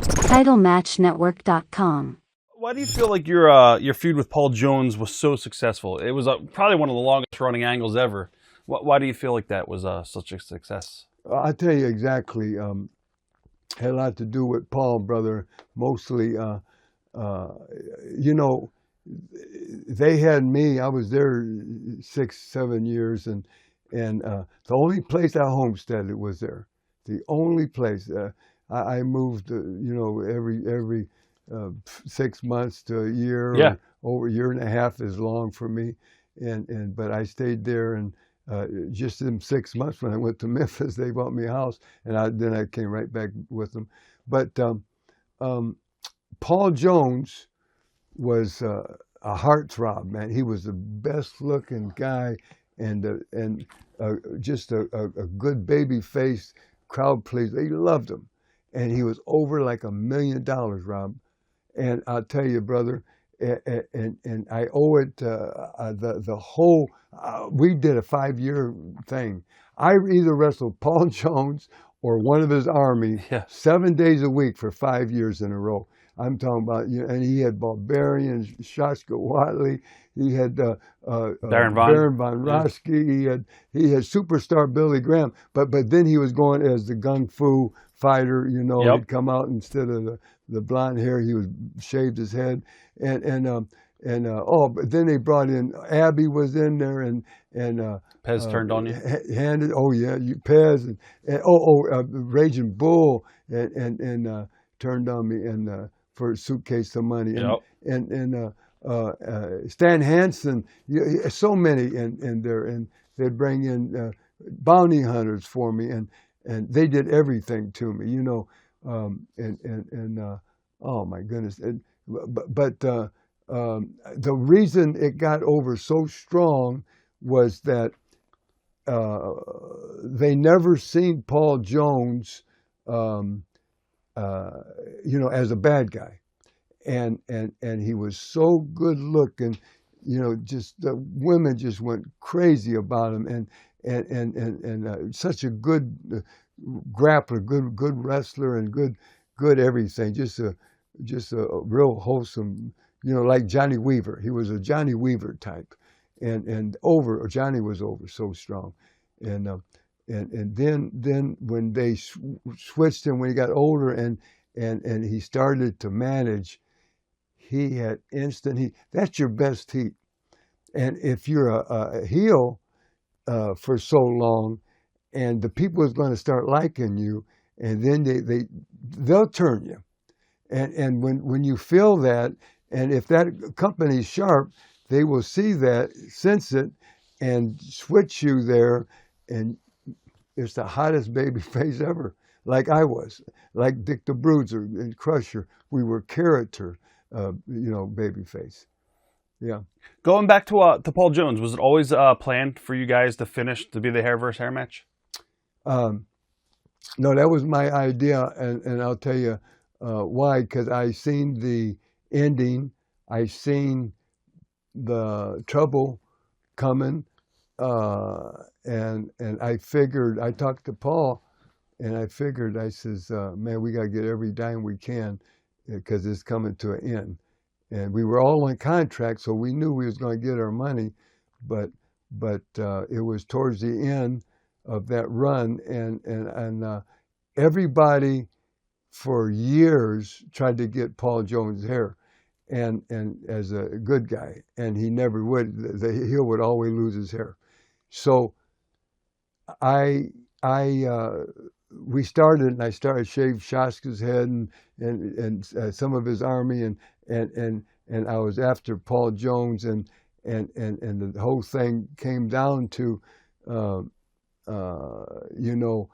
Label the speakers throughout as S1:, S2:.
S1: TitleMatchNetwork.com.
S2: Why do you feel like your feud with Paul Jones was so successful? It was probably one of the longest running angles ever. Why do you feel like that was such a success?
S3: I'll tell you exactly. Had a lot to do with Paul, brother. Mostly, you know, they had me. I was there 6-7 years, and the only place I homesteaded was there. The only place. I moved, you know, every 6 months to a year,
S2: Yeah.
S3: or over a year and a half is long for me, but I stayed there, and just in 6 months when I went to Memphis, they bought me a house, and then I came right back with them. But Paul Jones was a heartthrob, man. He was the best looking guy, and just a good baby face, crowd pleaser. They loved him, and he was over like $1 million, Rob. And I'll tell you, brother, and I owe it the whole. We did a 5-year thing. I either wrestled Paul Jones or one of his army 7 days a week for 5 years in a row. I'm talking about, you know, and he had Barbarian, Shaska Whatley, he had
S2: Baron
S3: von Raschke, he had superstar Billy Graham, but then he was going as the Gung Fu fighter, you know. He'd come out instead of the blonde hair, he was shaved his head, but then they brought in, Abby was in there, and
S2: Pez turned on you.
S3: Pez, and Ragin Bull, and turned on me, and for a suitcase of money, and Stan Hansen, so many in there, and they'd bring in bounty hunters for me, and they did everything to me, you know, oh my goodness, but the reason it got over so strong was that they never seen Paul Jones, you know, as a bad guy, and he was so good looking, you know, just the women just went crazy about him, and such a good grappler, good wrestler, and good everything, just a real wholesome, you know, like Johnny Weaver. He was a Johnny Weaver type, and Johnny was over so strong, and then when they switched him, when he got older, and he started to manage, he had that's your best heat. And if you're a heel for so long, and the people is going to start liking you, and then they'll turn you, and when you feel that, and if that company's sharp, they will see that, sense it, and switch you there, and it's the hottest baby face ever. Like I was, like Dick the Bruiser and Crusher, we were character, you know, baby face. Yeah.
S2: Going back to Paul Jones, was it always planned for you guys to be the hair versus hair match?
S3: No, that was my idea, and I'll tell you why. Because I seen the ending, I seen the trouble coming, and I figured. I talked to Paul, and I figured. I says, "Man, we got to get every dime we can, because it's coming to an end." And we were all on contract, so we knew we was going to get our money, but it was towards the end of that run, and everybody for years tried to get Paul Jones' hair, and as a good guy, and he never would. The heel would always lose his hair. So we started, and I started shaved Shaska's head and some of his army, and I was after Paul Jones, and the whole thing came down to, you know,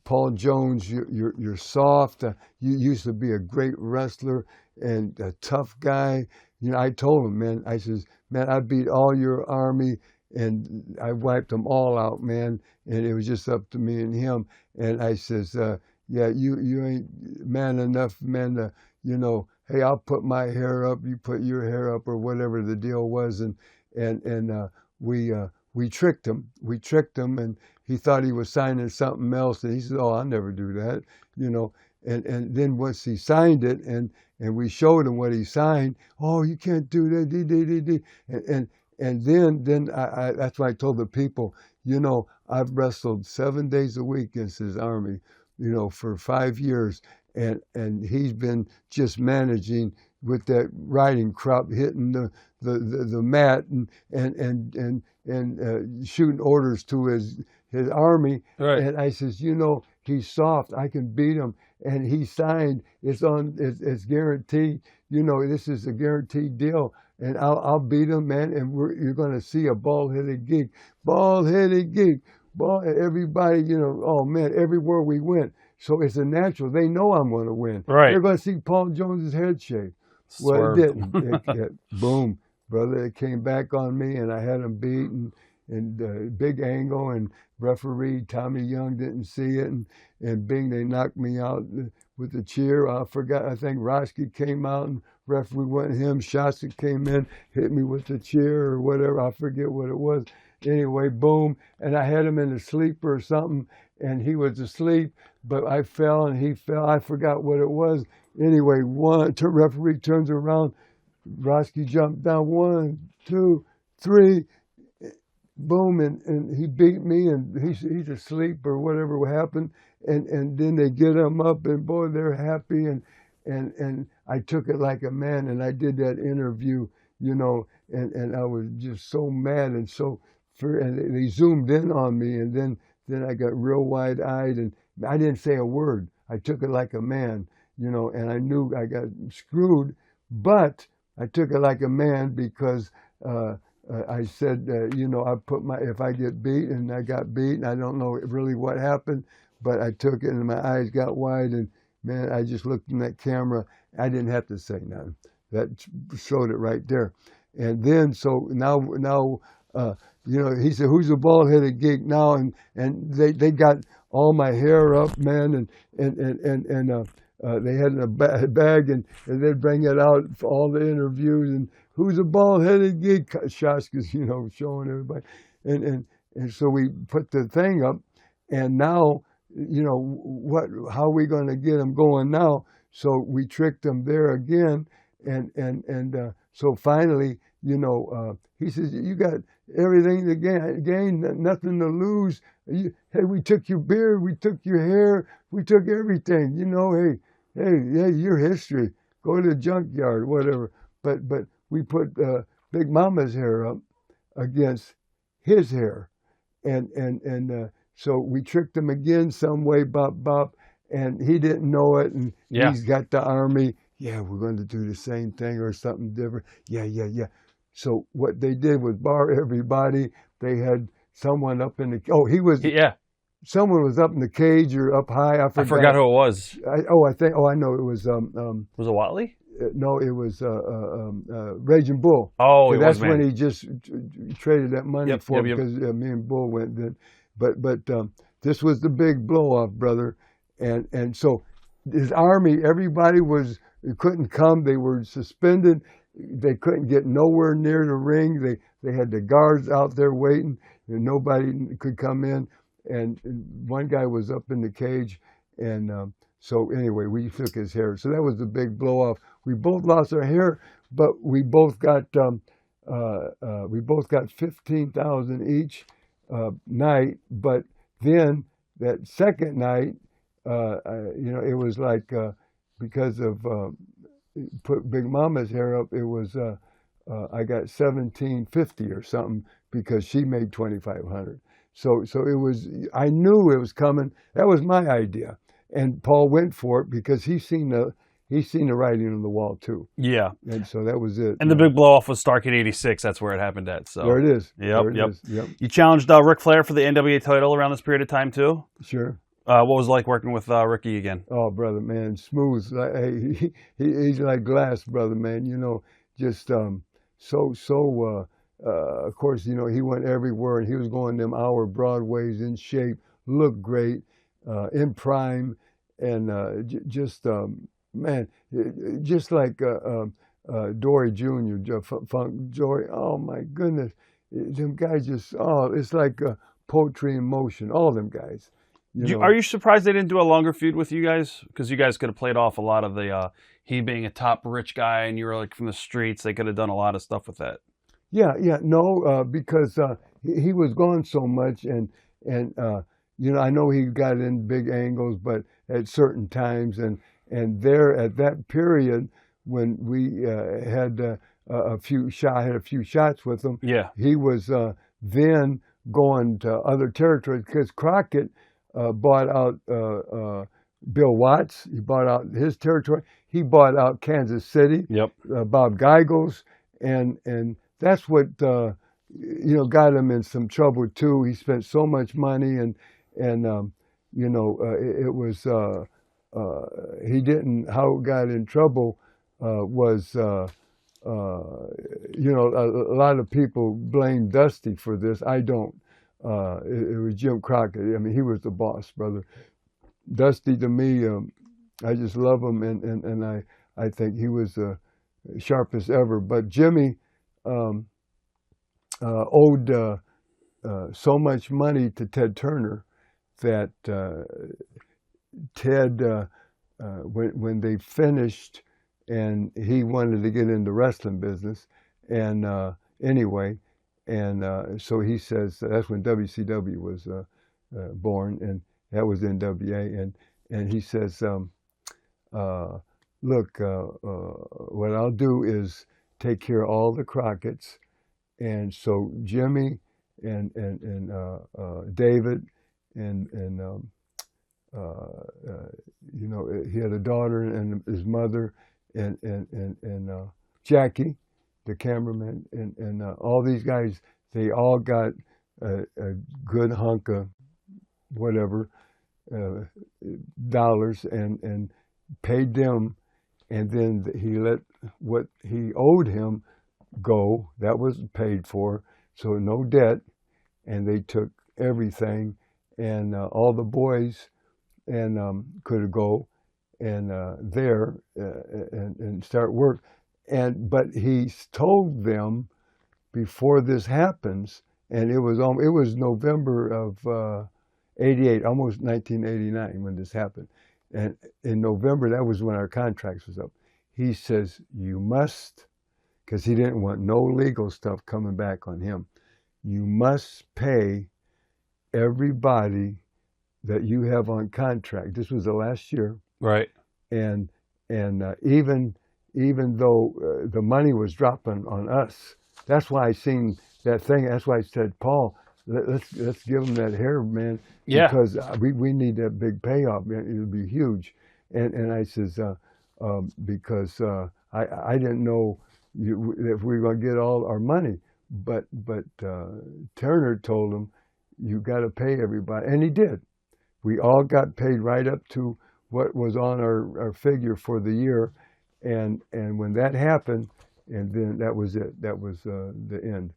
S3: Paul Jones, you're soft. You used to be a great wrestler and a tough guy. You know, I told him, man, I says, man, I beat all your army, and I wiped them all out, man. And it was just up to me and him. And I says, yeah, you ain't man enough, man, to, you know, hey, I'll put my hair up, you put your hair up, or whatever the deal was. And we tricked him. We tricked him, and he thought he was signing something else. And he said, oh, I'll never do that, you know. and then once he signed it, and we showed him what he signed. Oh, you can't do that, and then I that's why I told the people, you know, I've wrestled 7 days a week against his army, you know, for 5 years, and he's been just managing with that riding crop, hitting the mat, and shooting orders to his army.
S2: Right.
S3: And I says, you know, he's soft. I can beat him. And he signed. It's guaranteed. You know, this is a guaranteed deal. And I'll beat him, man. And you're going to see a bald-headed geek. Bald-headed geek. Everybody, you know, oh, man, everywhere we went. So it's a natural. They know I'm going to win.
S2: Right.
S3: They're going to see Paul Jones's head shake. Well, it didn't. Boom, brother. It came back on me, and I had him beat, and big angle, and referee Tommy Young didn't see it, and bing, they knocked me out with the cheer. I forgot. I think Roski came out, and referee went him. Shaska came in, hit me with the cheer or whatever. I forget what it was. Anyway, boom, and I had him in a sleeper or something, and he was asleep, but I fell and he fell. I forgot what it was. Anyway, referee turns around, Roski jumped down, 1, 2, 3, boom, and he beat me, and he's asleep or whatever happened, and then they get him up, and boy, they're happy, and I took it like a man, and I did that interview, you know, and I was just so mad and and they zoomed in on me, and then I got real wide-eyed, and I didn't say a word. I took it like a man, you know, and I knew I got screwed, but I took it like a man because I said, you know, if I get beat, and I got beat, and I don't know really what happened, but I took it, and my eyes got wide, and man, I just looked in that camera. I didn't have to say nothing. That showed it right there. And then, so now, you know, he said, "Who's the bald-headed geek now?" And they got all my hair up, man, and they had it in a bag, and they'd bring it out for all the interviews. And who's a bald-headed geek? Shaska's, you know, showing everybody, and so we put the thing up, and now, you know, how are we going to get them going now? So we tricked them there again, and so finally, you know, he says, "You got everything to gain, nothing to lose. Hey, we took your beard, we took your hair, we took everything. You know, hey, your history. Go to the junkyard, whatever." But we put Big Mama's hair up against his hair, and so we tricked him again some way, bop, and he didn't know it, and he's got the army. Yeah, we're going to do the same thing or something different. Yeah. So what they did was bar everybody. They had someone up in the someone was up in the cage or up high. I
S2: forgot who it was.
S3: I know it was
S2: Was it Whatley?
S3: No, it was Ragin Bull.
S2: Oh,
S3: that's when he just traded that money for
S2: yep.
S3: because me and Bull went then. But this was the big blow off, brother, and so his army, everybody couldn't come. They were suspended. They couldn't get nowhere near the ring. They had the guards out there waiting, and nobody could come in. And one guy was up in the cage, and so anyway, we took his hair. So that was the big blow off. We both lost our hair, but we both got 15,000 each night. But then that second night, you know, it was like because of put Big Mama's hair up, it was I got 1,750 or something because she made 2,500. So it was. I knew it was coming. That was my idea, and Paul went for it because he's seen the writing on the wall too.
S2: Yeah,
S3: and so that was it.
S2: And the big blow off was Starrcade '86. That's where it happened at. So
S3: there it is.
S2: Yep. You challenged Ric Flair for the NWA title around this period of time too.
S3: Sure.
S2: What was it like working with Ricky again?
S3: Oh, brother, man, smooth. Hey, he's like glass, brother, man. You know, just so. Of course, you know, he went everywhere, and he was going them hour Broadways in shape, looked great, in prime, and man, just like Dory Jr., Funk Jory. Oh my goodness, them guys it's like poetry in motion. All them guys.
S2: Are you surprised they didn't do a longer feud with you guys? Because you guys could have played off a lot of the he being a top rich guy and you were like from the streets. They could have done a lot of stuff with that.
S3: Yeah, no, because he was gone so much, and I know he got in big angles, but at certain times, and there at that period when we had a few shots with him,
S2: Yeah.
S3: he was then going to other territories because Crockett bought out Bill Watts. He bought out his territory. He bought out Kansas City.
S2: Yep.
S3: Bob Geigels, and that's what got him in some trouble too. He spent so much money, and it was he didn't. How it got in trouble was a lot of people blame Dusty for this. I don't. It was Jim Crockett. I mean, he was the boss, brother. Dusty to me, I just love him, and I think he was the sharpest ever. But Jimmy owed so much money to Ted Turner that Ted, when they finished, and he wanted to get into wrestling business, and anyway, and so he says that's when WCW was born, and that was NWA, and he says, look, what I'll do is take care of all the Crockett's. And so Jimmy and David and he had a daughter and his mother and Jackie, the cameraman, and all these guys, they all got a good hunk of whatever dollars and paid them, and then he let what he owed him go. That was paid for, so no debt, and they took everything, and all the boys and could go and there and start work, but he told them before this happens, and it was November of '88, almost 1989 when this happened, and in November, that was when our contracts was up. He says, you must, because he didn't want no legal stuff coming back on him, you must pay everybody that you have on contract. This was the last year.
S2: Right.
S3: And even though the money was dropping on us, that's why I seen that thing. That's why I said, Paul, let's give him that hair, man.
S2: Yeah.
S3: Because we need that big payoff, man. It'll be huge. And I says, because I didn't know if we were going to get all our money. But Turner told him, you got to pay everybody. And he did. We all got paid right up to what was on our figure for the year. And when that happened, and then that was it. That was the end.